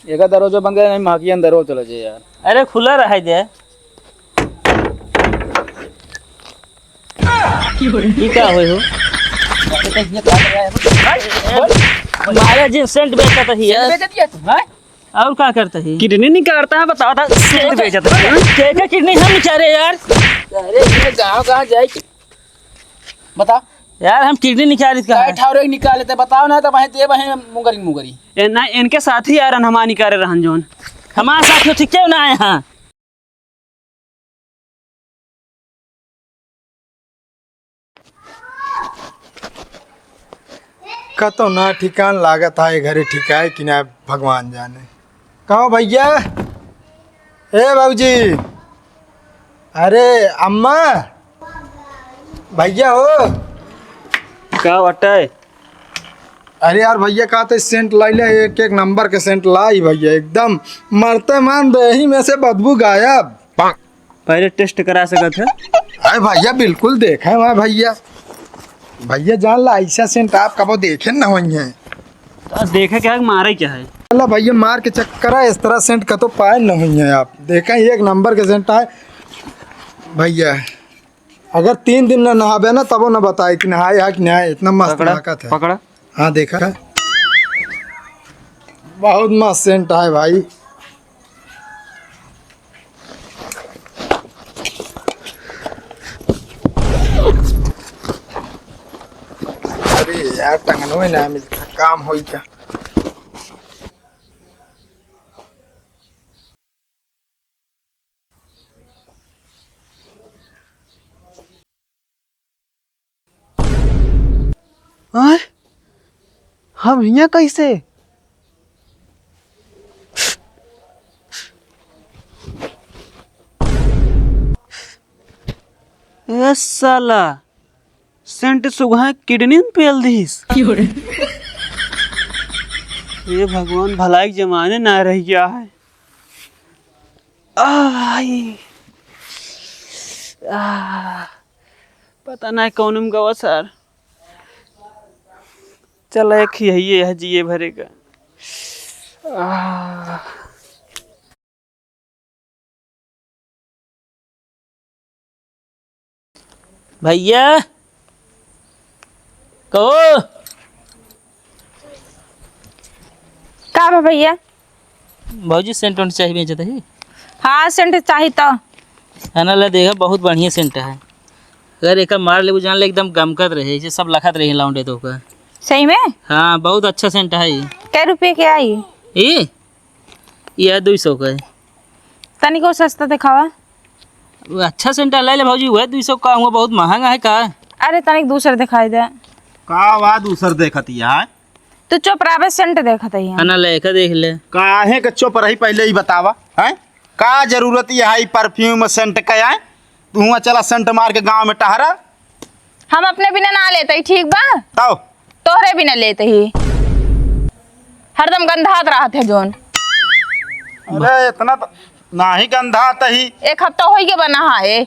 एक दरवाजा बंद है नहीं माकी अंदर हो चले जाए यार। अरे खुला रहा दे की क्या होए हो मारे जी सेंट बेचता ही यार और क्या करता है किडनी निकालता है बताओ था सेंट बेचता है क्या किडनी हम बेचारे यार। अरे गाँव कहाँ जाए बता यार हम किडनी निकाल काय ठावरे निकाल लेते बताओ ना तो वहीं ते वहीं मुगरी मुगरी ना इनके साथ ही यार हमारी करे रहन जोन हमारे साथ ठीक क्यों ना आए हाँ का तो ना ठिकान लागत है घरे ठिकाए कि ना भगवान जाने। कहो भैया ए बाबूजी अरे अम्मा भैया हो क्या बटा है अरे यार भैया कहा तो सेंट लाई ले एक एक नंबर के सेंट लाई भैया एकदम मरते मान दही में से बदबू गायब। पहले टेस्ट करा सकत है अरे भैया बिल्कुल देखे वहाँ भैया भैया जान ला ऐसा सेंट आप कबो देखे ना वही है तो देखे क्या मारे क्या है अल्लाह भैया मार के चक्कर है इस तरह सेंट का तो पाए न हुई है आप देखें एक नंबर के सेंट आए भैया। अगर 3 दिन न नहाबे ना तब न बताए कि नहाए है कि नहाए इतना मस्त ताकत है। पकड़ा हाँ देखा है बहुत मस्त सेंट है भाई। अरे यार टंगनो ही ना मिलता काम हो क्या हम यहाँ कैसे ये साला सेंट सुबह किडनी में पेल दीस ये भगवान भलाई के जमाने ना रह गया है। पता नहीं कौन में गवा सर चल एक ही है ये है जिए भरे का। भैया कहो का बा भैया भौजी सेंट वेंट चाहिए बेचता है। हाँ सेंट चाहिए तो है ना ला देखा बहुत बढ़िया सेंट है अगर एक मार ले जान ले एकदम गमकत रहे इसे सब लखत रहे लाउंडे तो का सही में हाँ बहुत अच्छा सेंट है ये। कै रुपये के आई ये 200 का है। तनिक को सस्ता दिखावा। वो अच्छा सेंट ले भौजी हुआ 200 का हुआ बहुत महंगा है का। अरे तनिक दूसरा दिखाई दे का वा दूसर देखती है तू चुप रहा सेंट देखत है है ना लेकर देख ले काहे के चुप रही पहले ही बतावा है का जरूरत ये है परफ्यूम सेंट का है तू चला सेंट मार के गांव में टहरा। हम अपने बिना ना लेते ही ठीक बा तो तोहरे बिना लेते ही हरदम गंधात रहा थे जोन। अरे इतना तो ना ही गंधा तही एक हफ्ता हो गया बना है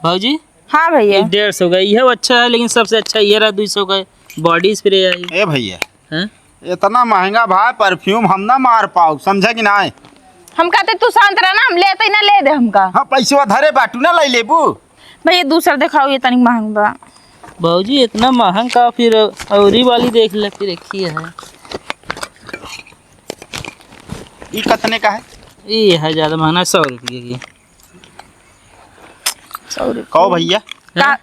भौजी। हाँ भैया 150 का यह अच्छा है लेकिन सबसे अच्छा ये रहा 200 का बॉडी स्प्रे है। ए भैया हैं इतना महंगा भाई परफ्यूम हम ना मार पाओ समझे कि ना। हम कहते तू शांत रहा ना हम लेते ही ना ले दे हमका। हाँ पैसे धरे बाटू ना ले लेबू भैया दूसरा दिखाओ ये तनिक महंगा बा। भौजी इतना महंगा का फिर औरी वाली देख ले फिर रखी है ये कितने का है ये है ज्यादा महंगा 100 रुपये की। 100 रुपये कहो भैया का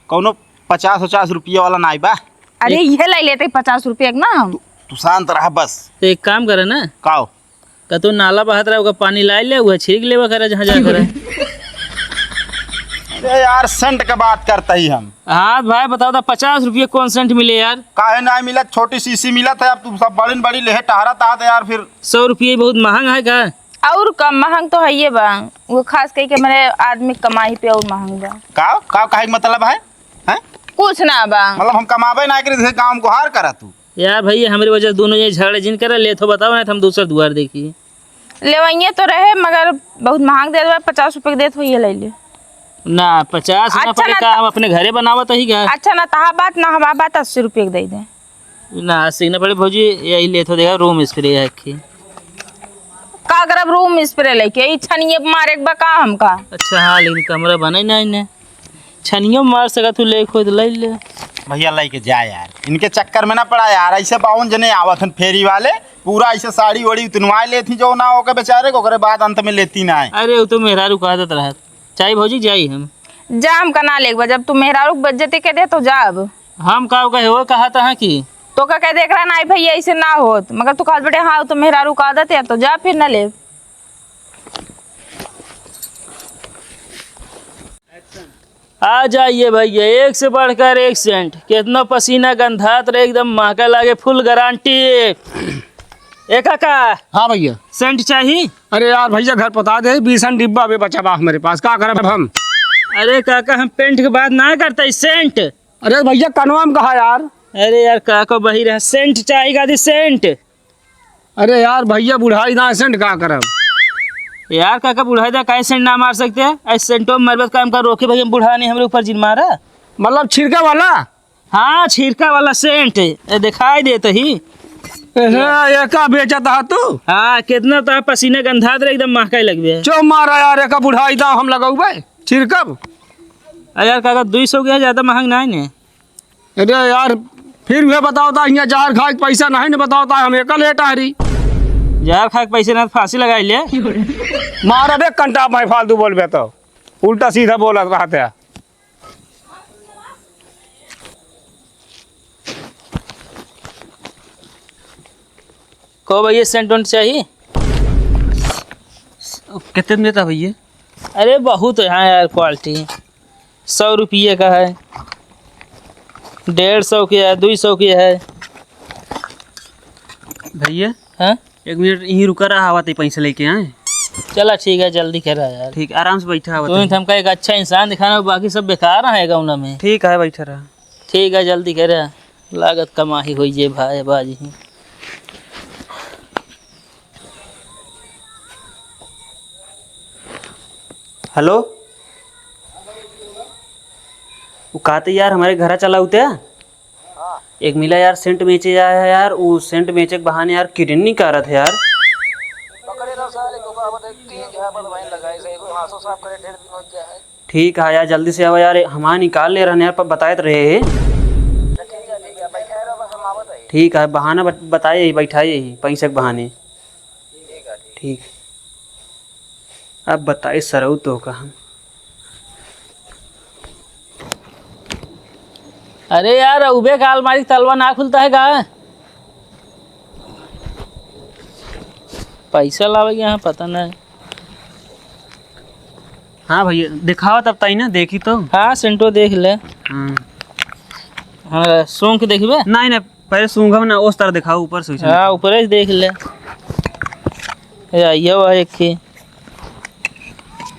कौनो 50-50 रुपये वाला नाई बा। अरे ये ले लेते 50 रुपये ना हम। तू शांत रहा बस। तो एक काम करे ना काओ का तू नाला बहत रहा होगा पानी ला ले वो छिड़क लेवा करे जहाँ जा करे। अरे यार सेंट का बात करते ही हम। हाँ भाई बताओ तो 50 रुपये कौन सेंट मिले यार। काहे ना मिला छोटी शीशी मिला था अब तुम सब बड़ी बड़ी लेहे टहरा था यार फिर 100 रुपये बहुत महंगा है का। और कम महंग तो है ये बा वो खास करके मेरे आदमी कमाई पे और महंग बा। का काहे के मतलब है हैं कुछ ना बा मतलब हम कमाबे ना करे जैसे काम को हार करा तू। यार भैया हमारी वजह से दोनों ये झगड़े जिन करे ले तो बताओ ना तो हम दूसरा द्वार देखिए। लेवइये तो रहे मगर बहुत महंग दे दो 50 रुपये के देत हो ये ले ले ना 50 ना अच्छा पड़े ना का हम अपने घरे बनावत ही का। अच्छा ना तहा बात ना हवा बात 80 रुपये के दे दे ना सीना पड़े भौजी यही ले तो देखा रूम स्प्रे है की का करब रूम स्प्रे लेके ई छनिए मारे के बा का हमका। अच्छा हाँ, लेकिन कमरा बने ना इन्हें छनियो मार सका तू ले खुद ले ले। भैया लेके जा यार, इनके चक्कर में ना पड़ा यार। ऐसे 52 जने आवत हन फेरी वाले, पूरा ऐसे साड़ी वड़ी उतनवा लेती जो ना होके बेचारे को, करे बाद अंत में लेती ना है। अरे वो तो मेहरा रुका देता रहा। चाहे भौजी जाई हम जा हमका ना लेके बा, जब तू मेहरारू बज्जते के दे तो जा। अब हम का कहे हो कहा था कि तो का कह देख रहा ना भैया ऐसे ना होत, मगर तू कहा बेटे हाँ तो मेहरारू का आदत है तो जा फिर न ले। आ जाइए भैया, एक से बढ़कर एक सेंट, कितना पसीना गंधात रहे एकदम महका लागे, फुल गारंटी। ए काका, हाँ भैया। सेंट चाहिए? अरे यार भैया घर बता दे 20 डिब्बा भी बचा बा हमारे पास, का करब हम? अरे काका हम पेंट के बाद ना करते सेंट। अरे भैया कनवा में कहा यार। अरे यार काका बही रहा, सेंट चाहिएगा दी सेंट। अरे यार भैया बुढ़ाई ना सेंट का करब? यार काका बुढ़ाई दा काहे सेंट ना मार सकते हैं? ऐसे सेंटो में मरबत काम कर रोके भैया, बुढ़ा नहीं हमारे ऊपर जिन मारा। मतलब छिड़का वाला? हाँ छिड़का वाला सेंट दिखाई देता ही। ये का बेचा था तू? हाँ कितना तो पसीने गंधात रहे एकदम महकाई लगबे। चो मारा यार, एक बुढ़ाई दा हम लगाऊबे छिड़कब। अरे यार काका 200 के ज्यादा महंग ना है ने। अरे यार फिर भी बताओ था यहाँ जहर खाए के पैसा नहीं बताओ था, हम एक लेट आ रही जहर खा के पैसे ना फांसी लगाई ले। मार अबे कंटा मैं फालतू बोलबे तो उल्टा सीधा बोला रहते। को भैया सेंट वेंट चाहिए? कितने में देता भैया? अरे बहुत यहाँ यार क्वालिटी, 100 रुपये का है, 150 की है, 200 की है। भैया हाँ 1 मिनट यहीं रुका रहा, हवा ते पैसे लेके आए। चला ठीक है, जल्दी करा यार। ठीक आराम से बैठा तो हवा। हमका एक अच्छा इंसान दिखाना, बाकी सब बेकार है गाँव में। ठीक है बैठा रहा। ठीक है जल्दी करा, लागत कमाही हुई जे भाई बाजी। हेलो, वो कहते यार हमारे घर चला उते एक मिला यार सेंट बेचे जाए है यार, वो सेंट बेचे के बहाने यार किडनी नहीं कर रहा था यार। ठीक है यार जल्दी से आओ यार, हमारा निकाल ले रहे यार, पर बताए तो रहे हैं। ठीक है बहाना बताइए, बैठाइए ही पैसे के बहाने। ठीक अब बताइए सरऊ तो कहाँ? अरे यार उबे का अलमारी तलवा ना खुलता है का? पैसा लावेगी यहाँ पता नहीं। हाँ भैया दिखाओ तब ताई ना, देखी तो। हाँ सेंटो देख ले। हाँ सूंघ के देखबे? नहीं नहीं पहले सूंघा ना, उस तरह दिखाओ ऊपर से। हाँ ऊपर से देख ले। ये वो एक की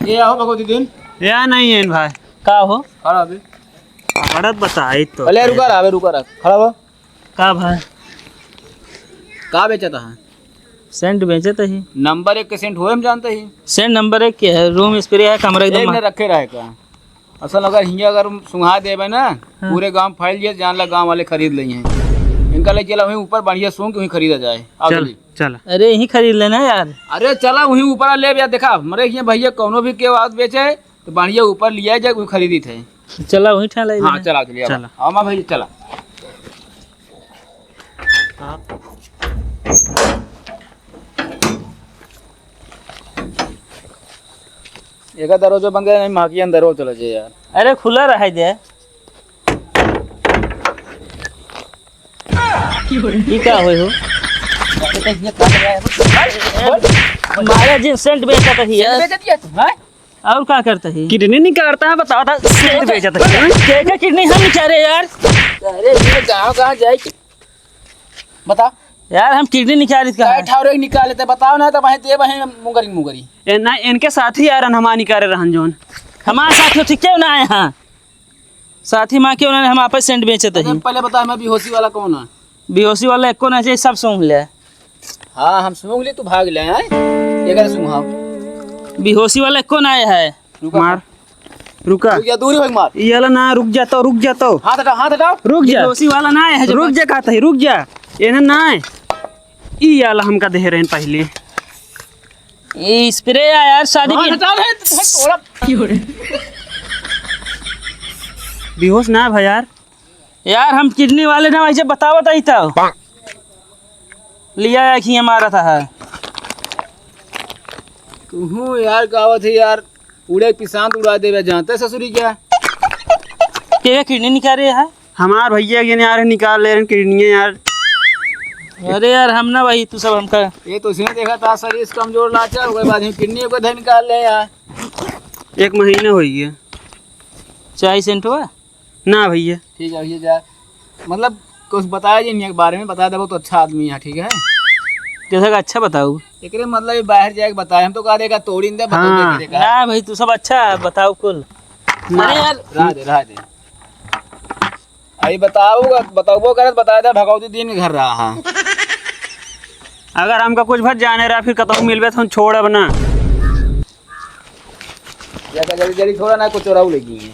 ये आओ भगवती दिन या नहीं है भाई का हो? खड़ा अभी बड़ा बताई तो। पहले रुका रहा, अबे रुका रहा, खड़ा हो। का भाई का बेचा था? सेंट बेचे तो ही नंबर 1 के सेंट हुए हम जानते ही। सेंट नंबर 1 के है, रूम स्प्रे है, कमरा एक एकदम ने रखे रहे का असल, अगर हिंगे अगर सुंघा देवे ना पूरे गांव फैल जाए, जान ला गांव वाले खरीद ली हैं। इनका ले चला वहीं ऊपर बढ़िया सूंघ वहीं खरीदा जाए। आओ चल जल्दी। चल। अरे यही खरीद लेना यार। अरे चला वहीं ऊपर ले यार, देखा मरे ये भैया कोनो भी के बात बेचे तो बढ़िया ऊपर लिया जाए, वहीं खरीदी थे। चला वहीं ठा ले। हाँ चला चलिए, चला। आओ माँ भैया चला। एक दरवाजा बंद कर, नहीं माँ के अंदर हो चला जाए यार। अरे खुला रहा दे। ये क्या हुए हो? मारे जिन सेंट बेचा था यार, और क्या करता है? किडनी नहीं करता है बताओ था, सेंट बेचा था। क्या किडनी हम निकाले यार? अरे ये गाँव कहाँ जाए बता यार हम किडनी निकाली का है। ठावरे निकाल लेते, बताओ ना तो वहीं दे वहीं मुंगरी मुंगरी। ना इनके साथ ही यार हमारी करे रहन जोन। हमारे साथ ठीक क्यों ना आए? हाँ साथी माँ क्यों ना, हम आपस सेंट बेचे थे। पहले बता मैं बेहोशी वाला कौन है? बेहोशी वाला एको ना चाहिए, सब सूंघ ले। हाँ हम सूंघ ले, तू भाग ले हैं। ये सुंघाओ, बेहोशी वाला एको ना आया है। मार रुका या दूरी हो मार। ये वाला ना, रुक जा तो, रुक जा तो, हाथ हटाओ, हाथ हटाओ। रुक जा। बेहोशी वाला ना आया है। रुक जा कहता है, रुक जा। ये ना ई वाला हमका दे रहे पहले। ये स्प्रे है यार शादी हाँ, की। हटा दे, थोड़ा बेहोश ना भाई यार। यार हम किडनी वाले ना वैसे बताओ तो ही था लिया है कि हमारा था है। तू यार गावत है यार, पूरे किसान उड़ा देवे जानते ससुरी क्या। क्या किडनी निकाल रहे है? हमार भैया ये यार निकाल ले रहे हैं किडनी यार। अरे यार हम ना भाई तू सब हमका ये तो उसने देखा था शरीर कमजोर लाचा, उसके बाद हम किडनी को धन निकाल ले यार। 1 महीना हो गया। चाय सेंट हुआ ना भैया ठीक है भैया जा, मतलब कुछ बताया जी नहीं के बारे में, बता दे बहुत अच्छा आदमी है ठीक है। जैसा का अच्छा बताओ। एक मतलब ये बाहर जाके बताया, हम तो कहा देगा तोड़ी दे हाँ। ना भाई तू सब अच्छा है, बताओ कुल। अरे यार रहा दे अरे बताओ करत बताया था भगवती दिन के घर रहा। हाँ अगर हमका कुछ भर जाने रहा फिर कतहु मिलबे तो हम छोड़ अब ना। जल्दी जल्दी थोड़ा ना कुछ और लगी है।